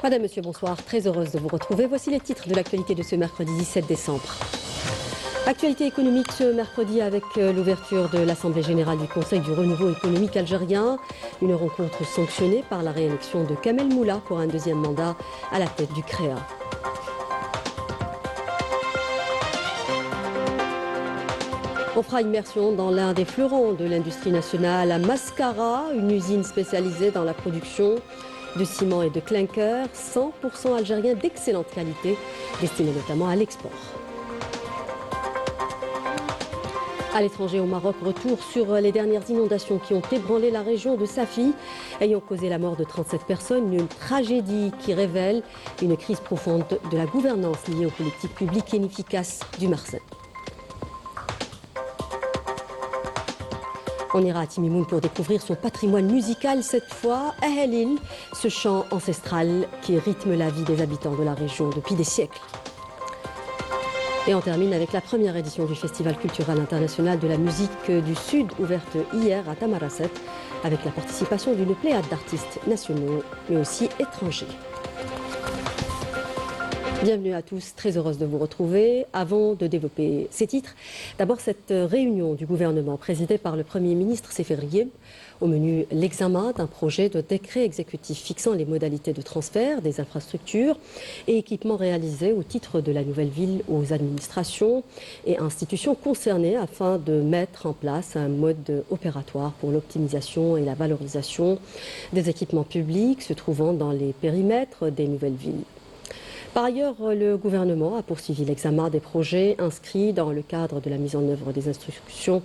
Madame, Monsieur, bonsoir. Très heureuse de vous retrouver. Voici les titres de l'actualité de ce mercredi 17 décembre. Actualité économique ce mercredi avec l'ouverture de l'Assemblée générale du Conseil du renouveau économique algérien. Une rencontre sanctionnée par la réélection de Kamel Moula pour un deuxième mandat à la tête du CREA. On fera immersion dans l'un des fleurons de l'industrie nationale à Mascara, une usine spécialisée dans la production de ciment et de clinker, 100% algérien d'excellente qualité, destiné notamment à l'export. À l'étranger, au Maroc, retour sur les dernières inondations qui ont ébranlé la région de Safi, ayant causé la mort de 37 personnes. Une tragédie qui révèle une crise profonde de la gouvernance liée aux politiques publiques inefficaces du Marseille. On ira à Timimoun pour découvrir son patrimoine musical, cette fois Ahelil, ce chant ancestral qui rythme la vie des habitants de la région depuis des siècles. Et on termine avec la première édition du Festival culturel international de la musique du Sud, ouverte hier à Tamarasset, avec la participation d'une pléiade d'artistes nationaux, mais aussi étrangers. Bienvenue à tous, très heureuse de vous retrouver. Avant de développer ces titres, d'abord cette réunion du gouvernement présidée par le Premier ministre Seferi. Au menu, l'examen d'un projet de décret exécutif fixant les modalités de transfert des infrastructures et équipements réalisés au titre de la nouvelle ville aux administrations et institutions concernées afin de mettre en place un mode opératoire pour l'optimisation et la valorisation des équipements publics se trouvant dans les périmètres des nouvelles villes. Par ailleurs, le gouvernement a poursuivi l'examen des projets inscrits dans le cadre de la mise en œuvre des instructions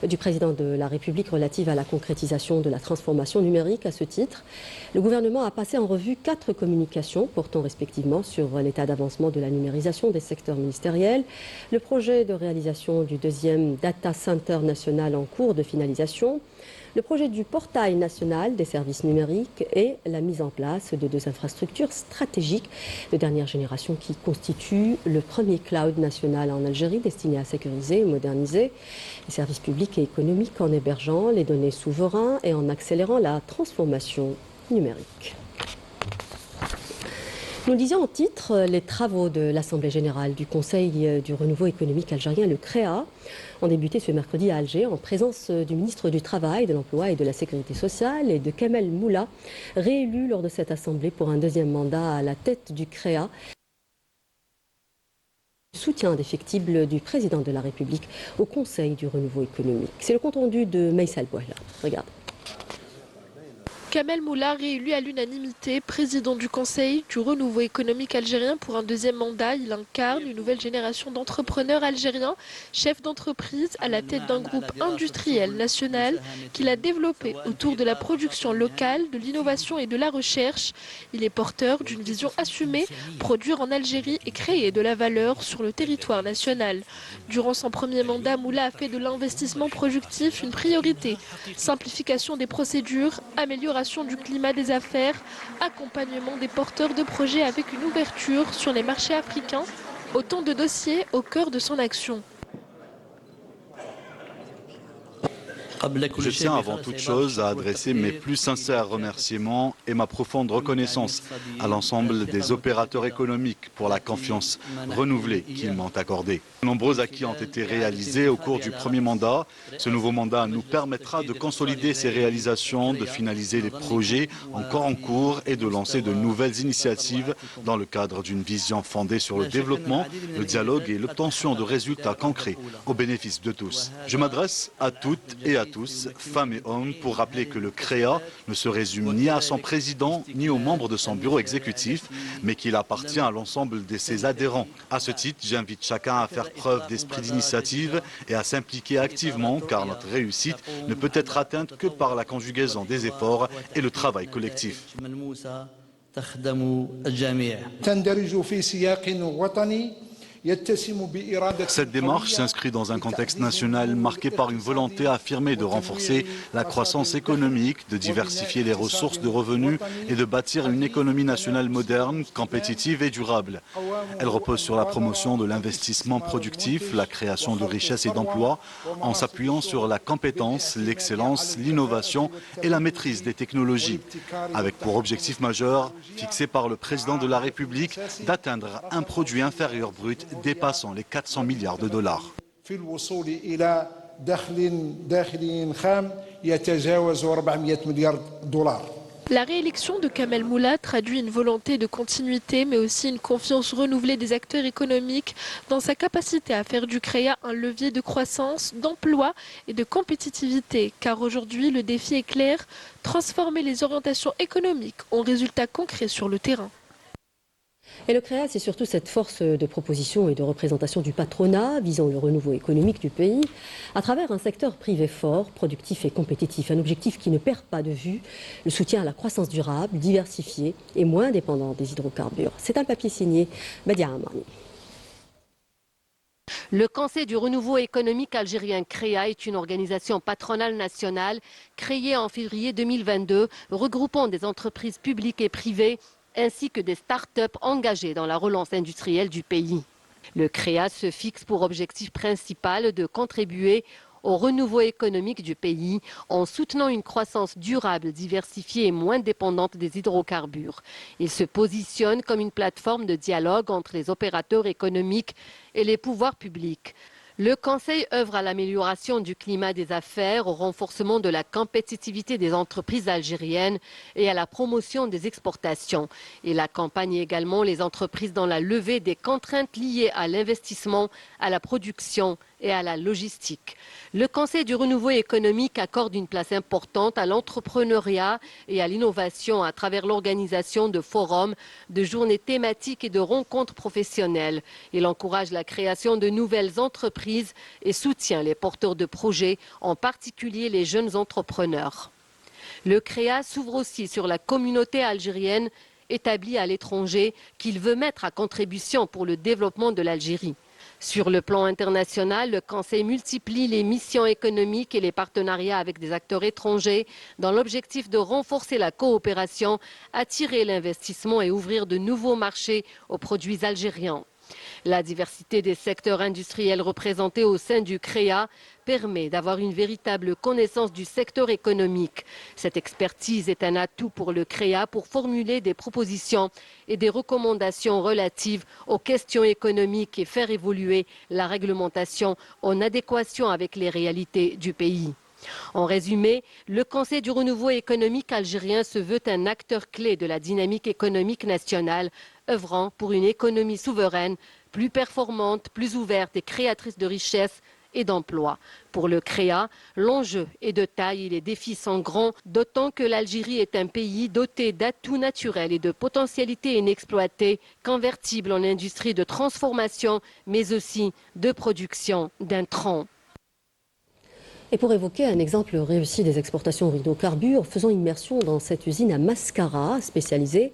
du président de la République relatives à la concrétisation de la transformation numérique. À ce titre, le gouvernement a passé en revue 4 communications portant respectivement sur l'état d'avancement de la numérisation des secteurs ministériels, le projet de réalisation du deuxième data center national en cours de finalisation, le projet du portail national des services numériques et la mise en place de 2 infrastructures stratégiques de dernière génération qui constituent le premier cloud national en Algérie destiné à sécuriser et moderniser les services publics et économiques en hébergeant les données souveraines et en accélérant la transformation numérique. Nous disions en titre les travaux de l'Assemblée générale du Conseil du renouveau économique algérien, le CREA, ont débuté ce mercredi à Alger en présence du ministre du Travail, de l'Emploi et de la Sécurité sociale et de Kamel Moula, réélu lors de cette assemblée pour un deuxième mandat à la tête du CREA. Soutien indéfectible du président de la République au Conseil du renouveau économique. C'est le compte-rendu de Maïsal Bouahla. Regarde. Kamel Moula, réélu à l'unanimité, président du Conseil du renouveau économique algérien pour un deuxième mandat. Il incarne une nouvelle génération d'entrepreneurs algériens, chefs d'entreprise à la tête d'un groupe industriel national qu'il a développé autour de la production locale, de l'innovation et de la recherche. Il est porteur d'une vision assumée, produire en Algérie et créer de la valeur sur le territoire national. Durant son premier mandat, Moula a fait de l'investissement productif une priorité. Simplification des procédures, amélioration du climat des affaires, accompagnement des porteurs de projets avec une ouverture sur les marchés africains, autant de dossiers au cœur de son action. Je tiens avant toute chose à adresser mes plus sincères remerciements et ma profonde reconnaissance à l'ensemble des opérateurs économiques pour la confiance renouvelée qu'ils m'ont accordée. De nombreux acquis ont été réalisés au cours du premier mandat. Ce nouveau mandat nous permettra de consolider ces réalisations, de finaliser les projets encore en cours et de lancer de nouvelles initiatives dans le cadre d'une vision fondée sur le développement, le dialogue et l'obtention de résultats concrets au bénéfice de tous. Je m'adresse à toutes et à tous, femmes et hommes, pour rappeler que le CREA ne se résume ni à son président ni aux membres de son bureau exécutif, mais qu'il appartient à l'ensemble de ses adhérents. À ce titre, j'invite chacun à faire preuve d'esprit d'initiative et à s'impliquer activement, car notre réussite ne peut être atteinte que par la conjugaison des efforts et le travail collectif. Cette démarche s'inscrit dans un contexte national marqué par une volonté affirmée de renforcer la croissance économique, de diversifier les ressources de revenus et de bâtir une économie nationale moderne, compétitive et durable. Elle repose sur la promotion de l'investissement productif, la création de richesses et d'emplois, en s'appuyant sur la compétence, l'excellence, l'innovation et la maîtrise des technologies, avec pour objectif majeur, fixé par le président de la République, d'atteindre un produit intérieur brut dépassant les 400 milliards de dollars. La réélection de Kamel Moula traduit une volonté de continuité, mais aussi une confiance renouvelée des acteurs économiques dans sa capacité à faire du CREA un levier de croissance, d'emploi et de compétitivité. Car aujourd'hui, le défi est clair, transformer les orientations économiques en résultats concrets sur le terrain. Et le CREA, c'est surtout cette force de proposition et de représentation du patronat visant le renouveau économique du pays à travers un secteur privé fort, productif et compétitif. Un objectif qui ne perd pas de vue le soutien à la croissance durable, diversifiée et moins dépendante des hydrocarbures. C'est un papier signé Badia Amani. Le Conseil du renouveau économique algérien CREA est une organisation patronale nationale créée en février 2022, regroupant des entreprises publiques et privées ainsi que des start-up engagées dans la relance industrielle du pays. Le CREA se fixe pour objectif principal de contribuer au renouveau économique du pays en soutenant une croissance durable, diversifiée et moins dépendante des hydrocarbures. Il se positionne comme une plateforme de dialogue entre les opérateurs économiques et les pouvoirs publics. Le Conseil œuvre à l'amélioration du climat des affaires, au renforcement de la compétitivité des entreprises algériennes et à la promotion des exportations. Il accompagne également les entreprises dans la levée des contraintes liées à l'investissement, à la production et à la logistique. Le Conseil du renouveau économique accorde une place importante à l'entrepreneuriat et à l'innovation à travers l'organisation de forums, de journées thématiques et de rencontres professionnelles. Il encourage la création de nouvelles entreprises et soutient les porteurs de projets, en particulier les jeunes entrepreneurs. Le CREA s'ouvre aussi sur la communauté algérienne établie à l'étranger qu'il veut mettre à contribution pour le développement de l'Algérie. Sur le plan international, le Conseil multiplie les missions économiques et les partenariats avec des acteurs étrangers dans l'objectif de renforcer la coopération, attirer l'investissement et ouvrir de nouveaux marchés aux produits algériens. La diversité des secteurs industriels représentés au sein du CREA permet d'avoir une véritable connaissance du secteur économique. Cette expertise est un atout pour le CREA pour formuler des propositions et des recommandations relatives aux questions économiques et faire évoluer la réglementation en adéquation avec les réalités du pays. En résumé, le Conseil du renouveau économique algérien se veut un acteur clé de la dynamique économique nationale, œuvrant pour une économie souveraine, plus performante, plus ouverte et créatrice de richesses et d'emplois. Pour le CREA, l'enjeu est de taille et les défis sont grands, d'autant que l'Algérie est un pays doté d'atouts naturels et de potentialités inexploitées, convertibles en industrie de transformation, mais aussi de production d'intrants. Et pour évoquer un exemple réussi des exportations d'hydrocarbures, faisons immersion dans cette usine à Mascara, spécialisée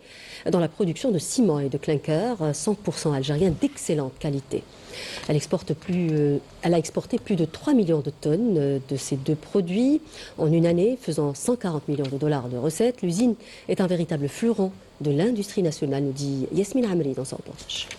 dans la production de ciment et de clinker 100% algérien d'excellente qualité. Elle a exporté plus de 3 millions de tonnes de ces deux produits en une année, faisant 140 millions de dollars de recettes. L'usine est un véritable fleuron de l'industrie nationale, nous dit Yasmine Amri dans son reportage.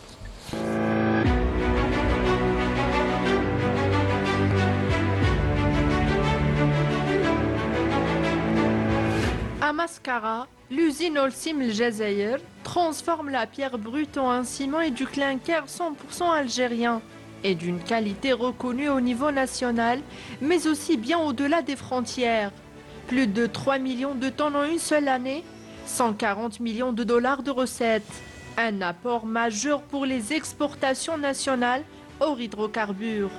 À Mascara, l'usine Holcim El Jazaïr transforme la pierre brute en un ciment et du clinker 100% algérien et d'une qualité reconnue au niveau national, mais aussi bien au-delà des frontières. Plus de 3 millions de tonnes en une seule année, 140 millions de dollars de recettes. Un apport majeur pour les exportations nationales hors hydrocarbures.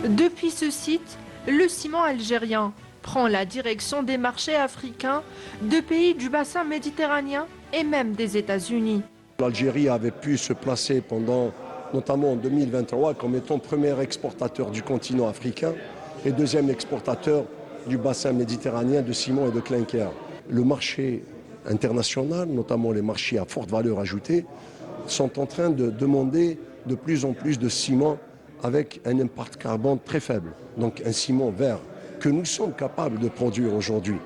Depuis ce site, le ciment algérien prend la direction des marchés africains, de pays du bassin méditerranéen et même des États-Unis. L'Algérie avait pu se placer notamment en 2023, comme étant premier exportateur du continent africain et deuxième exportateur du bassin méditerranéen de ciment et de clinker. Le marché international, notamment les marchés à forte valeur ajoutée, sont en train de demander de plus en plus de ciment avec un impact carbone très faible, donc un ciment vert que nous sommes capables de produire aujourd'hui.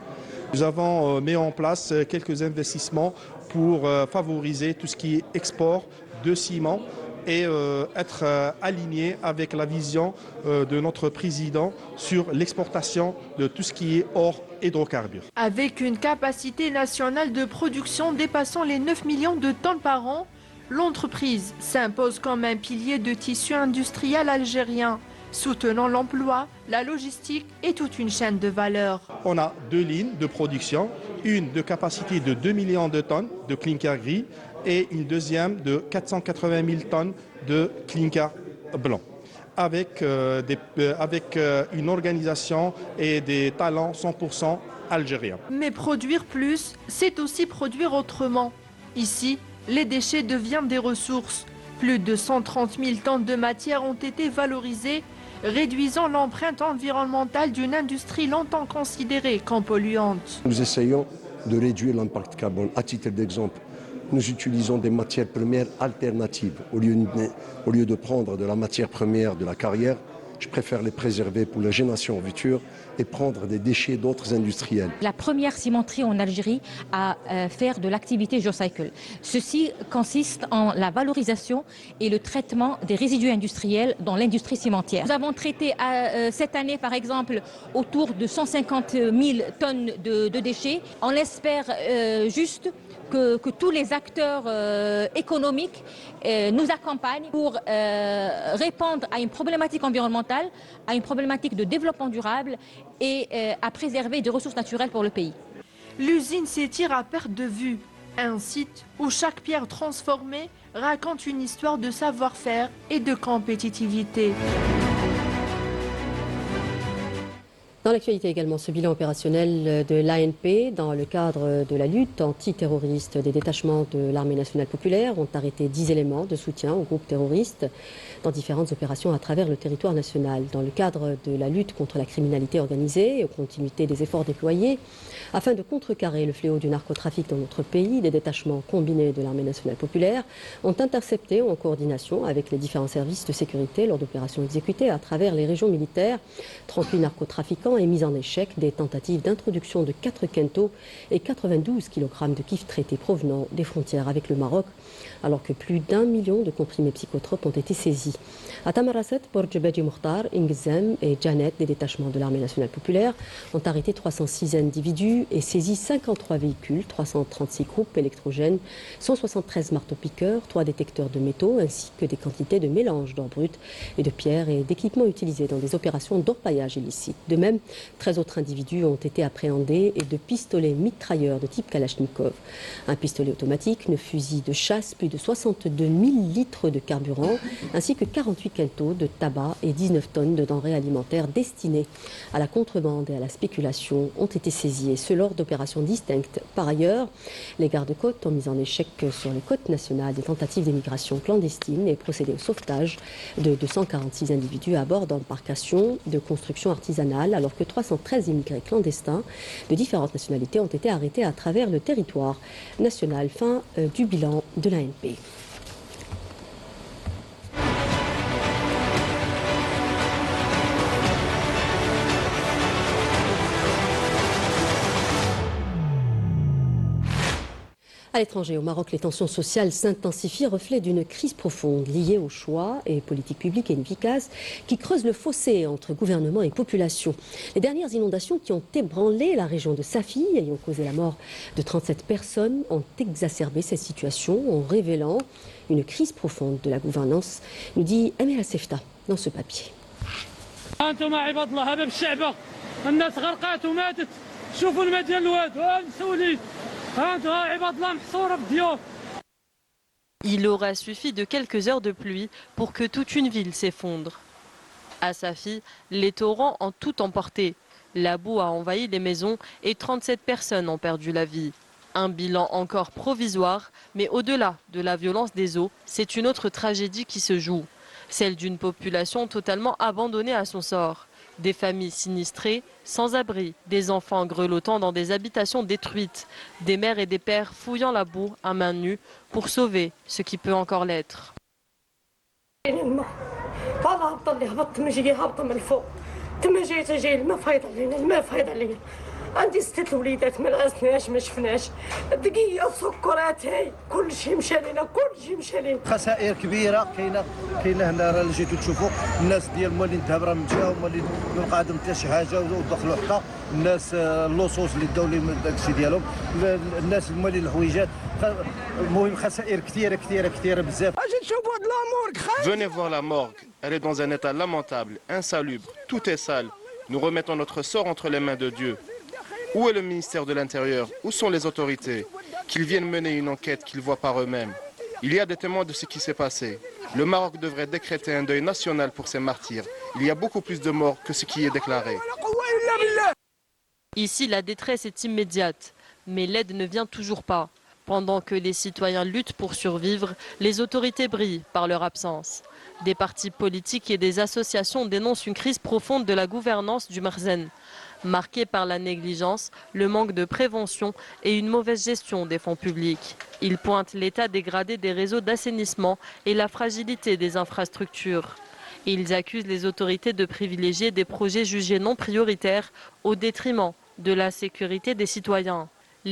Nous avons mis en place quelques investissements pour favoriser tout ce qui est export de ciment et être aligné avec la vision de notre président sur l'exportation de tout ce qui est hors hydrocarbures. Avec une capacité nationale de production dépassant les 9 millions de tonnes par an, l'entreprise s'impose comme un pilier de tissu industriel algérien, soutenant l'emploi, la logistique et toute une chaîne de valeur. On a 2 lignes de production, une de capacité de 2 millions de tonnes de clinker gris et une deuxième de 480 000 tonnes de clinker blanc, avec une organisation et des talents 100% algériens. Mais produire plus, c'est aussi produire autrement. Ici, les déchets deviennent des ressources. Plus de 130 000 tonnes de matière ont été valorisées, réduisant l'empreinte environnementale d'une industrie longtemps considérée comme polluante. Nous essayons de réduire l'impact carbone. À titre d'exemple, nous utilisons des matières premières alternatives. Au lieu de prendre de la matière première de la carrière, je préfère les préserver pour la génération future et prendre des déchets d'autres industriels. La première cimenterie en Algérie à faire de l'activité GeoCycle. Ceci consiste en la valorisation et le traitement des résidus industriels dans l'industrie cimentière. Nous avons traité cette année, par exemple, autour de 150 000 tonnes de déchets. On espère juste que tous les acteurs économiques nous accompagnent pour répondre à une problématique environnementale, à une problématique de développement durable et à préserver des ressources naturelles pour le pays. L'usine s'étire à perte de vue. Un site où chaque pierre transformée raconte une histoire de savoir-faire et de compétitivité. Dans l'actualité également, ce bilan opérationnel de l'ANP dans le cadre de la lutte antiterroriste. Des détachements de l'Armée nationale populaire ont arrêté 10 éléments de soutien aux groupes terroristes dans différentes opérations à travers le territoire national. Dans le cadre de la lutte contre la criminalité organisée et aux continuités des efforts déployés afin de contrecarrer le fléau du narcotrafic dans notre pays, des détachements combinés de l'Armée nationale populaire ont intercepté en coordination avec les différents services de sécurité lors d'opérations exécutées à travers les régions militaires 38 narcotrafiquants et mis en échec des tentatives d'introduction de 4 quintaux et 92 kg de kiff traités provenant des frontières avec le Maroc, alors que plus d'1 million de comprimés psychotropes ont été saisis. À Tamarasset, Borjebedji Mokhtar, Ingzem et Janet, des détachements de l'Armée nationale populaire, ont arrêté 306 individus et saisi 53 véhicules, 336 groupes électrogènes, 173 marteaux-piqueurs, 3 détecteurs de métaux, ainsi que des quantités de mélange d'or brut et de pierres et d'équipements utilisés dans des opérations d'orpaillage illicite. De même, 13 autres individus ont été appréhendés et de pistolets mitrailleurs de type Kalachnikov. Un pistolet automatique, 9 fusils de chasse, plus de 62 000 litres de carburant, ainsi que 48 quintaux de tabac et 19 tonnes de denrées alimentaires destinées à la contrebande et à la spéculation ont été saisis, et ce lors d'opérations distinctes. Par ailleurs, les gardes-côtes ont mis en échec sur les côtes nationales des tentatives d'émigration clandestine et procédé au sauvetage de 246 individus à bord d'embarcations de construction artisanale, alors que 313 immigrés clandestins de différentes nationalités ont été arrêtés à travers le territoire national. Fin du bilan de l'ANP. À l'étranger, au Maroc, les tensions sociales s'intensifient, reflet d'une crise profonde liée aux choix et politiques publiques inefficaces qui creusent le fossé entre gouvernement et population. Les dernières inondations qui ont ébranlé la région de Safi, ayant causé la mort de 37 personnes, ont exacerbé cette situation en révélant une crise profonde de la gouvernance, nous dit Amir Al-Sefta dans ce papier. Il aura suffi de quelques heures de pluie pour que toute une ville s'effondre. À Safi, les torrents ont tout emporté. La boue a envahi les maisons et 37 personnes ont perdu la vie. Un bilan encore provisoire, mais au-delà de la violence des eaux, c'est une autre tragédie qui se joue. Celle d'une population totalement abandonnée à son sort. Des familles sinistrées, sans abri, des enfants grelottant dans des habitations détruites, des mères et des pères fouillant la boue à main nue pour sauver ce qui peut encore l'être. عندي 6 وليدات ما لغسناش ما شفناش دقيقه السكرات هاي كل شيء مشى لنا كل شيء مشى لنا خسائر كبيره كاينه هنا راه جيتوا تشوفوا الناس ديال مالين الذهب راه مشاو مالين ما بقى عندهم حتى شي حاجه ودخلوا حتى الناس اللصوص اللي داو لهم داكشي ديالهم الناس مالين الحويجات المهم خسائر كثيره بزاف. اجي نشوفوا هاد لامورغ. Venez voir la morgue, elle est dans un état lamentable, insalubre, tout est sale. Nous remettons notre sort entre les mains de Dieu. Où est le ministère de l'Intérieur? Où sont les autorités? Qu'ils viennent mener une enquête qu'ils voient par eux-mêmes. Il y a des témoins de ce qui s'est passé. Le Maroc devrait décréter un deuil national pour ces martyrs. Il y a beaucoup plus de morts que ce qui est déclaré. Ici, la détresse est immédiate, mais l'aide ne vient toujours pas. Pendant que les citoyens luttent pour survivre, les autorités brillent par leur absence. Des partis politiques et des associations dénoncent une crise profonde de la gouvernance du Marzen, marquée par la négligence, le manque de prévention et une mauvaise gestion des fonds publics. Ils pointent l'état dégradé des réseaux d'assainissement et la fragilité des infrastructures. Ils accusent les autorités de privilégier des projets jugés non prioritaires au détriment de la sécurité des citoyens.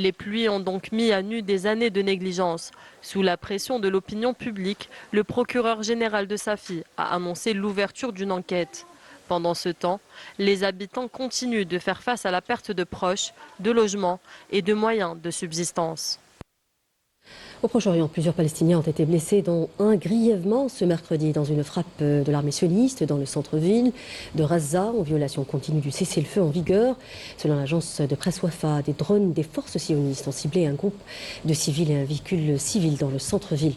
Les pluies ont donc mis à nu des années de négligence. Sous la pression de l'opinion publique, le procureur général de Safi a annoncé l'ouverture d'une enquête. Pendant ce temps, les habitants continuent de faire face à la perte de proches, de logements et de moyens de subsistance. Au Proche-Orient, plusieurs Palestiniens ont été blessés, dont un grièvement ce mercredi dans une frappe de l'armée sioniste dans le centre-ville de Raza, en violation continue du cessez-le-feu en vigueur. Selon l'agence de presse Wafa, des drones des forces sionistes ont ciblé un groupe de civils et un véhicule civil dans le centre-ville.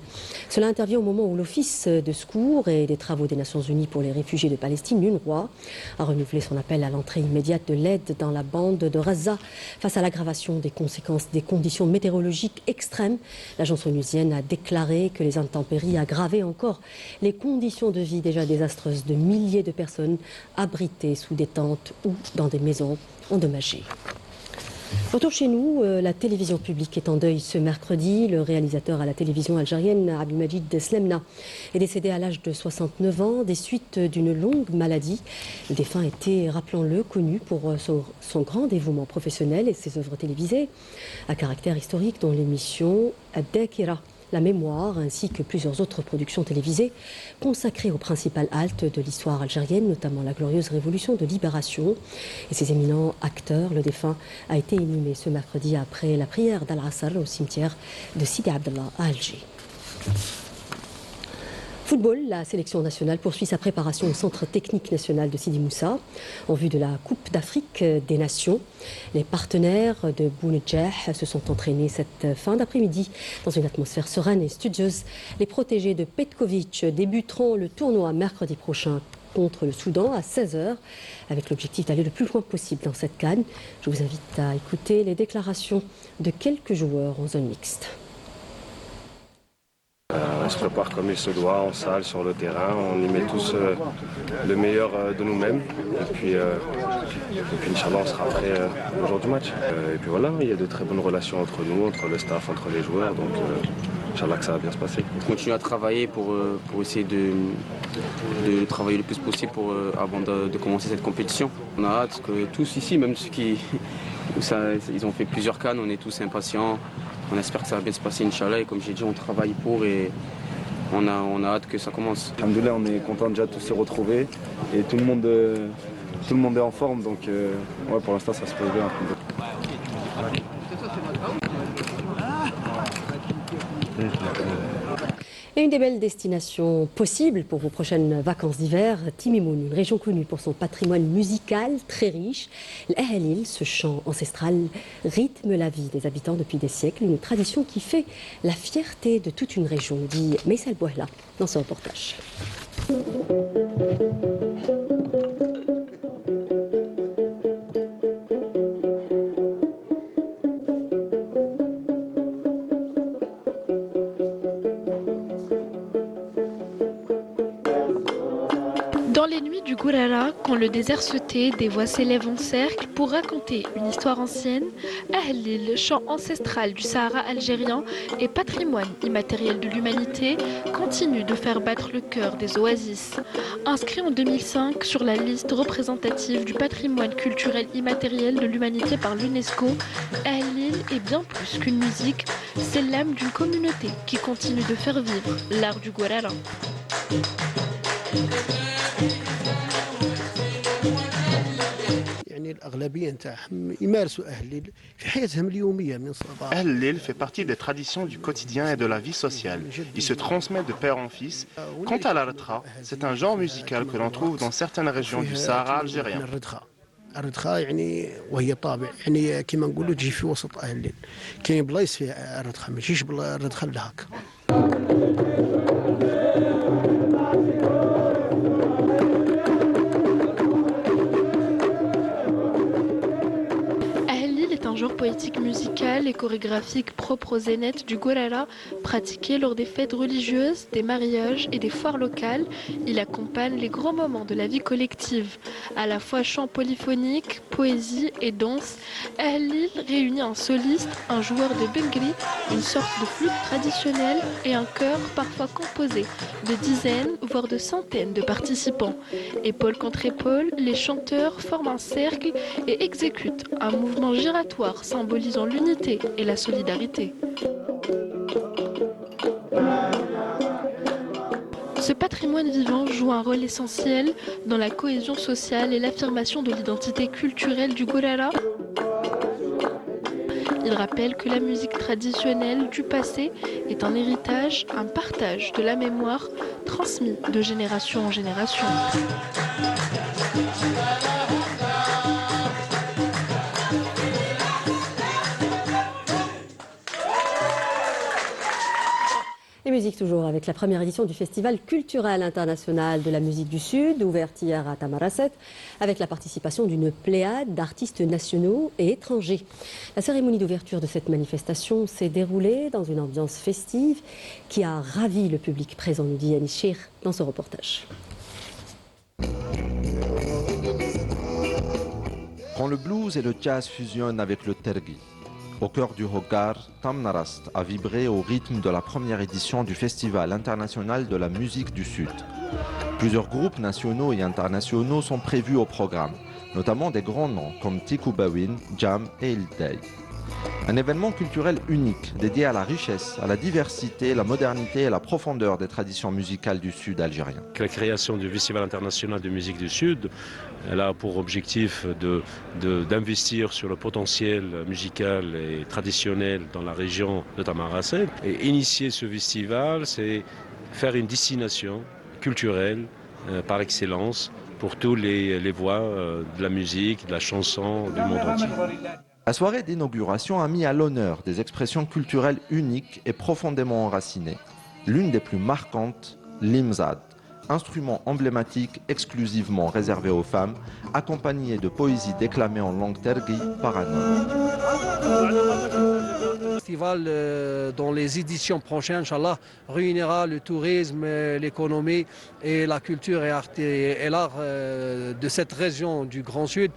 Cela intervient au moment où l'Office de secours et des travaux des Nations Unies pour les réfugiés de Palestine, l'UNRWA, a renouvelé son appel à l'entrée immédiate de l'aide dans la bande de Raza face à l'aggravation des conséquences des conditions météorologiques extrêmes. L'agence onusienne a déclaré que les intempéries aggravaient encore les conditions de vie déjà désastreuses de milliers de personnes abritées sous des tentes ou dans des maisons endommagées. Retour chez nous, la télévision publique est en deuil ce mercredi. Le réalisateur à la télévision algérienne, Abdelmajid Slemna, est décédé à l'âge de 69 ans des suites d'une longue maladie. Le défunt était, rappelons-le, connu pour son grand dévouement professionnel et ses œuvres télévisées à caractère historique, dont l'émission Ad-Dakira, la mémoire, ainsi que plusieurs autres productions télévisées consacrées aux principales haltes de l'histoire algérienne, notamment la glorieuse révolution de libération. Et ces éminents acteurs, le défunt a été inhumé ce mercredi après la prière d'Al-Asr au cimetière de Sidi Abdallah à Alger. Football, la sélection nationale poursuit sa préparation au centre technique national de Sidi Moussa en vue de la Coupe d'Afrique des Nations. Les partenaires de Bounedjah se sont entraînés cette fin d'après-midi dans une atmosphère sereine et studieuse. Les protégés de Petkovic débuteront le tournoi mercredi prochain contre le Soudan à 16h avec l'objectif d'aller le plus loin possible dans cette CAN. Je vous invite à écouter les déclarations de quelques joueurs en zone mixte. On se prépare comme il se doit, en salle, sur le terrain, on y met tous le meilleur de nous-mêmes. Et puis Inch'Allah, on sera prêt au jour du match. Et puis voilà, il y a de très bonnes relations entre nous, entre le staff, entre les joueurs. Donc Inch'Allah que ça va bien se passer. On continue à travailler pour essayer de travailler le plus possible avant de commencer cette compétition. On a hâte que tous ici, même ceux qui ils ont fait plusieurs CAN, on est tous impatients. On espère que ça va bien se passer, Inch'Allah, et comme j'ai dit, on travaille pour et on a hâte que ça commence. Alhamdoulilah, on est content déjà de tous se retrouver et tout le monde est en forme, donc ouais, pour l'instant ça se passe bien. Et une des belles destinations possibles pour vos prochaines vacances d'hiver, Timimoun, une région connue pour son patrimoine musical très riche. L'Ahalil, ce chant ancestral, rythme la vie des habitants depuis des siècles, une tradition qui fait la fierté de toute une région, dit Meissal Bouhla dans ce reportage. Dans les nuits du Gourara, quand le désert se tait, des voix s'élèvent en cercle pour raconter une histoire ancienne. Ahlil, chant ancestral du Sahara algérien et patrimoine immatériel de l'humanité, continue de faire battre le cœur des oasis. Inscrit en 2005 sur la liste représentative du patrimoine culturel immatériel de l'humanité par l'UNESCO, Ahlil est bien plus qu'une musique, c'est l'âme d'une communauté qui continue de faire vivre l'art du Gourara. Ahlil fait partie des traditions du quotidien et de la vie sociale. Il se transmet de père en fils. Quant à la Radra, c'est un genre musical que l'on trouve dans certaines régions du Sahara algérien. الردخة يعني وهي طابع يعني كما نقولوا تجي في وسط أهل الليل كاين بلايص فيها الردخة ما تجيش الردخة لهاك. Un genre poétique musical et chorégraphique propre aux zéniths du Gourara, pratiqué lors des fêtes religieuses, des mariages et des foires locales. Il accompagne les grands moments de la vie collective. À la fois chant polyphonique, poésie et danse, Ahlil réunit un soliste, un joueur de bengri, une sorte de flûte traditionnelle et un chœur parfois composé de dizaines, voire de centaines de participants. Épaule contre épaule, les chanteurs forment un cercle et exécutent un mouvement giratoire symbolisant l'unité et la solidarité. Ce patrimoine vivant joue un rôle essentiel dans la cohésion sociale et l'affirmation de l'identité culturelle du Gourara. Il rappelle que la musique traditionnelle du passé est un héritage, un partage de la mémoire transmis de génération en génération. Et musique toujours avec la première édition du Festival culturel international de la musique du Sud, ouverte hier à Tamarasset, avec la participation d'une pléiade d'artistes nationaux et étrangers. La cérémonie d'ouverture de cette manifestation s'est déroulée dans une ambiance festive qui a ravi le public présent, nous dit Anis Chir dans ce reportage. Quand le blues et le jazz fusionnent avec le tergui, au cœur du Hogar, Tamnarast a vibré au rythme de la première édition du Festival international de la musique du Sud. Plusieurs groupes nationaux et internationaux sont prévus au programme, notamment des grands noms comme Tiku Bawin, Jam et Ilday. Un événement culturel unique, dédié à la richesse, à la diversité, la modernité et la profondeur des traditions musicales du Sud algérien. La création du Festival international de musique du Sud, elle a pour objectif d'investir sur le potentiel musical et traditionnel dans la région de Tamarasset. Et initier ce festival, c'est faire une destination culturelle par excellence pour tous les voix de la musique, de la chanson du monde entier. La soirée d'inauguration a mis à l'honneur des expressions culturelles uniques et profondément enracinées. L'une des plus marquantes, l'imzad, instrument emblématique exclusivement réservé aux femmes, accompagné de poésie déclamée en langue tergui par un homme. Le festival, dans les éditions prochaines, Inch'Allah, réunira le tourisme, l'économie et la culture et l'art de cette région du Grand Sud.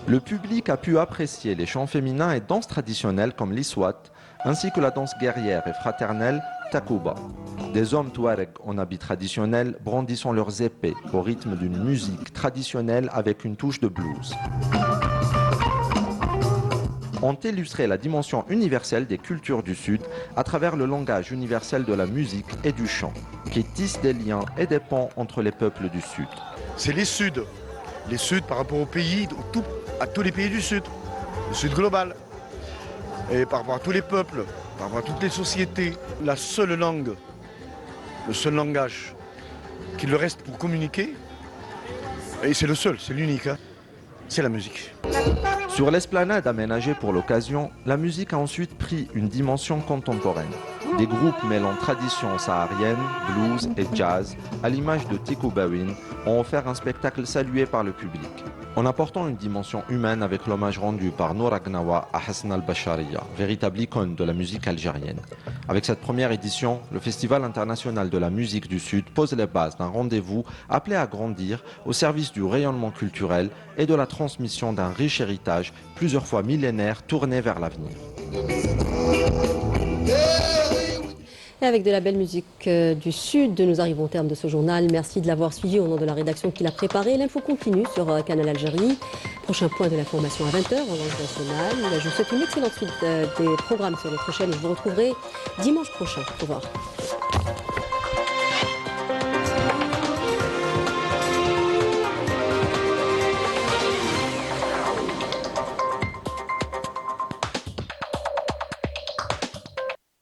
Le public a pu apprécier les chants féminins et danses traditionnelles comme l'Iswat, ainsi que la danse guerrière et fraternelle Takouba. Des hommes touaregs en habits traditionnels brandissant leurs épées au rythme d'une musique traditionnelle avec une touche de blues. Ont illustré la dimension universelle des cultures du Sud à travers le langage universel de la musique et du chant, qui tisse des liens et des ponts entre les peuples du Sud. C'est les Suds par rapport au pays, à tous les pays du Sud, le Sud global, et par rapport à tous les peuples, par rapport à toutes les sociétés. La seule langue, le seul langage qui leur reste pour communiquer, et c'est le seul, c'est l'unique, hein, c'est la musique. Sur l'esplanade aménagée pour l'occasion, la musique a ensuite pris une dimension contemporaine. Des groupes mêlant tradition saharienne, blues et jazz, à l'image de Tiku Bawin, ont offert un spectacle salué par le public, en apportant une dimension humaine avec l'hommage rendu par Noura Gnawa à Hassan al-Bashariya, véritable icône de la musique algérienne. Avec cette première édition, le Festival international de la musique du Sud pose les bases d'un rendez-vous appelé à grandir au service du rayonnement culturel et de la transmission d'un riche héritage, plusieurs fois millénaire, tourné vers l'avenir. Et avec de la belle musique du Sud, nous arrivons au terme de ce journal. Merci de l'avoir suivi au nom de la rédaction qui l'a préparé. L'info continue sur Canal Algérie. Prochain point de l'information à 20h en langue nationale. Je vous souhaite une excellente suite des programmes sur notre chaîne. Je vous retrouverai dimanche prochain. Au revoir.